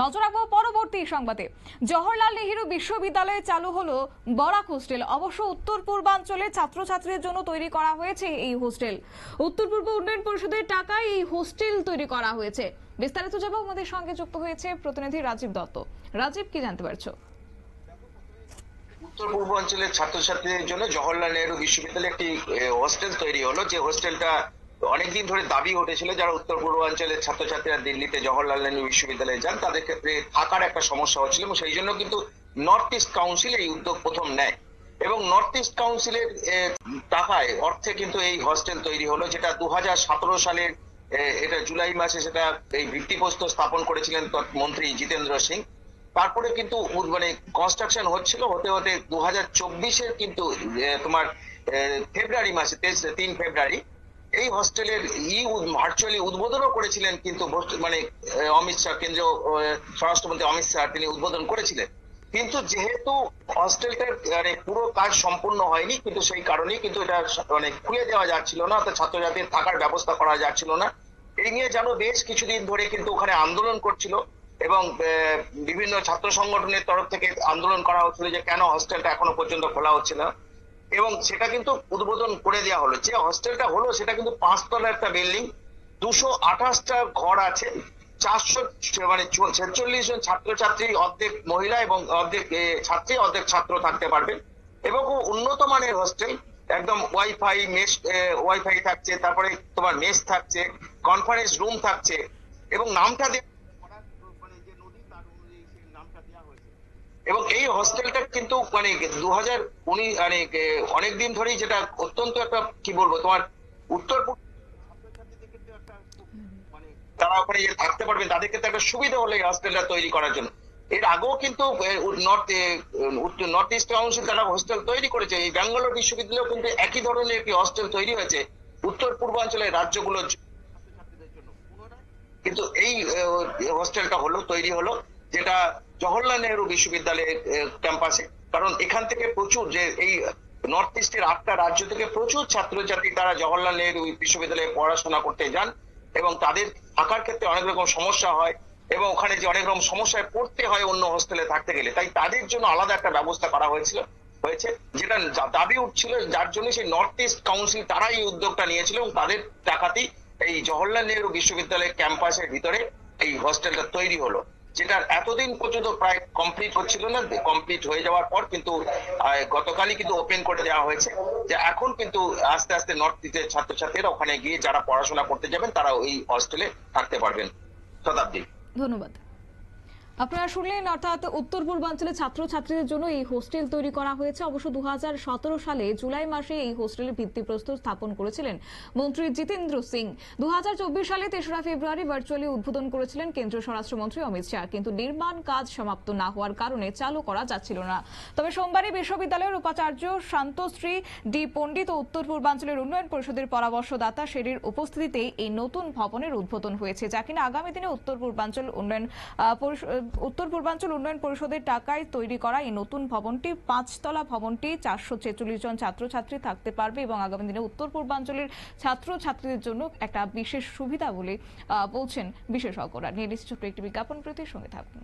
নজর রাখবো পরবর্তী সংবাদে। জওহরলাল নেহেরু বিশ্ববিদ্যালয়ে চালু হলো বরাক হোস্টেল। অবশ্য উত্তর পূর্বাঞ্চলে ছাত্রছাত্রীদের জন্য তৈরি করা হয়েছে এই হোস্টেল। উত্তর পূর্ব উন্নয়ন পরিষদের টাকায় এই হোস্টেল তৈরি করা হয়েছে। বিস্তারিত জানাবো, আমাদের সঙ্গে যুক্ত হয়েছে প্রতিনিধি রাজীব দত্ত। রাজীব, কি জানতে পারছো? উত্তর পূর্বাঞ্চলের ছাত্রছাত্রীদের জন্য জওহরলাল নেহেরু বিশ্ববিদ্যালয়ে একটি হোস্টেল তৈরি হলো, যে হোস্টেলটা অনেকদিন ধরে দাবি উঠেছিল যারা উত্তর পূর্বাঞ্চলের ছাত্রছাত্রীরা দিল্লিতে জওহরলাল নেহেরু বিশ্ববিদ্যালয়ে যান তাদের ক্ষেত্রে থাকার একটা সমস্যা হচ্ছিল, এবং সেই জন্য কিন্তু নর্থ ইস্ট কাউন্সিল এই উদ্যোগ প্রথম নেয়। এবং নর্থ ইস্ট কাউন্সিলের টাকায় অর্থে কিন্তু এই হোস্টেল তৈরি হলো, যেটা 2017 সালের এটা জুলাই মাসে সেটা এই ভিত্তিপ্রস্তর স্থাপন করেছিলেন মন্ত্রী জিতেন্দ্র সিং। তারপরে কিন্তু মানে কনস্ট্রাকশন হচ্ছিল, হতে হতে 2024-এর কিন্তু তোমার ফেব্রুয়ারি মাসে 3 ফেব্রুয়ারি এই হোস্টেলের ভার্চুয়ালি উদ্বোধনও করেছিলেন কিন্তু মানে অমিত শাহ, কেন্দ্রীয় স্বরাষ্ট্রমন্ত্রী অমিত শাহ তিনি উদ্বোধন করেছিলেন। কিন্তু যেহেতু হোস্টেলটার মানে পুরো কাজ সম্পূর্ণ হয়নি, কিন্তু সেই কারণেই কিন্তু এটা মানে খুলে দেওয়া যাচ্ছিল না, অর্থাৎ ছাত্রছাত্রীদের থাকার ব্যবস্থা করা যাচ্ছিল না। এই নিয়ে জানো বেশ কিছুদিন ধরে কিন্তু ওখানে আন্দোলন করছিল, এবং বিভিন্ন ছাত্র সংগঠনের তরফ থেকে আন্দোলন করা হচ্ছিল যে কেন হস্টেলটা এখনো পর্যন্ত খোলা হচ্ছে না। এবং সেটা কিন্তু উদ্বোধন করে দেওয়া হলো। যে হস্টেলটা হলো সেটা কিন্তু 5 তলার একটা বিল্ডিং, 228টা ঘর আছে, 400 মানে 46 জন ছাত্রছাত্রী, অর্ধেক মহিলা এবং অর্ধেক ছাত্রী, অর্ধেক ছাত্র থাকতে পারবেন। এবং খুব উন্নত মানের হোস্টেল, একদম ওয়াইফাই থাকছে, তারপরে তোমার মেস থাকছে, কনফারেন্স রুম থাকছে, এবং নামটা এবং এই হোস্টেলটা কিন্তু মানে 2019 মানে অনেকদিন ধরেই, যেটা অত্যন্ত একটা কি বলবো তোমার উত্তর মানে তারা ওখানে থাকতে পারবেন, তাদের ক্ষেত্রে একটা সুবিধা হলো এই হোস্টেলটা তৈরি করার জন্য। এর আগেও কিন্তু নর্থ ইস্ট কাউন্সিল তারা হোস্টেল তৈরি করেছে। এই ব্যাঙ্গালোর বিশ্ববিদ্যালয়েও কিন্তু একই ধরনের একটি হোস্টেল তৈরি হয়েছে উত্তর পূর্বাঞ্চলের রাজ্যগুলোর জন্য। কিন্তু এই হোস্টেলটা তৈরি হলো যেটা জওহরলাল নেহেরু বিশ্ববিদ্যালয়ের ক্যাম্পাসে। কারণ এখান থেকে প্রচুর, যে এই নর্থ ইস্টের 8টা রাজ্য থেকে প্রচুর ছাত্রছাত্রী তারা জওহরলাল নেহেরু বিশ্ববিদ্যালয়ে পড়াশোনা করতে যান, এবং তাদের থাকার ক্ষেত্রে অনেক রকম সমস্যা হয়, এবং ওখানে যে অনেক রকম সমস্যায় পড়তে হয় অন্য হোস্টেলে থাকতে গেলে, তাই তাদের জন্য আলাদা একটা ব্যবস্থা করা হয়েছে, যেটা দাবি উঠছিল, যার জন্য সেই নর্থ ইস্ট কাউন্সিল তারা এই উদ্যোগটা নিয়েছিল, এবং তাদের টাকাতেই এই জওহরলাল নেহেরু বিশ্ববিদ্যালয়ের ক্যাম্পাসের ভিতরে এই হোস্টেলটা তৈরি হলো, যেটা এতদিন পর্যন্ত প্রায় কমপ্লিট হচ্ছিল না। কমপ্লিট হয়ে যাওয়ার পর কিন্তু গতকালই কিন্তু ওপেন করে দেওয়া হয়েছে, যে এখন কিন্তু আস্তে আস্তে নর্থ ইস্টের ছাত্রছাত্রীরা ওখানে গিয়ে যারা পড়াশোনা করতে যাবেন তারা ওই হস্টেলে থাকতে পারবেন। শতাব্দী, ধন্যবাদ। আপনারা শুনলেন, অর্থাৎ উত্তর পূর্বাঞ্চলের ছাত্রছাত্রীদের জন্য এই হোস্টেল তৈরি করা হয়েছে। অবশ্য 2017 সালে জুলাই মাসে এই হোস্টেলের ভিত্তিপ্রস্তর স্থাপন করেছিলেন মন্ত্রী জিতেন্দ্র সিং। 2024 সালে 3রা ফেব্রুয়ারি ভার্চুয়ালি উদ্বোধন করেছিলেন কেন্দ্রীয় স্বরাষ্ট্রমন্ত্রী অমিত শাহ, কিন্তু নির্মাণ কাজ সমাপ্ত না হওয়ার কারণে চালু করা যাচ্ছিল না। তবে সোমবারই বিশ্ববিদ্যালয়ের উপাচার্য শান্তশ্রী ডি পণ্ডিত ও উত্তর পূর্বাঞ্চলের উন্নয়ন পরিষদের পরামর্শদাতা শেরির উপস্থিতিতে এই নতুন ভবনের উদ্বোধন হয়েছে, যা কিনা আগামী দিনে উত্তর পূর্বাঞ্চল উন্নয়ন পরিষদের টাকায় তৈরি করা এই নতুন ভবনটি 5 তলা ভবনটি 446 জন ছাত্রছাত্রী থাকতে পারবে, এবং আগামী দিনে উত্তর পূর্বাঞ্চলের ছাত্রছাত্রীদের জন্য একটা বিশেষ সুবিধা বলে বলছেন বিশেষজ্ঞরা। নিয়ে নিচ্ছে ছোট্ট একটি বিজ্ঞাপন, প্রতি সঙ্গে থাকুন।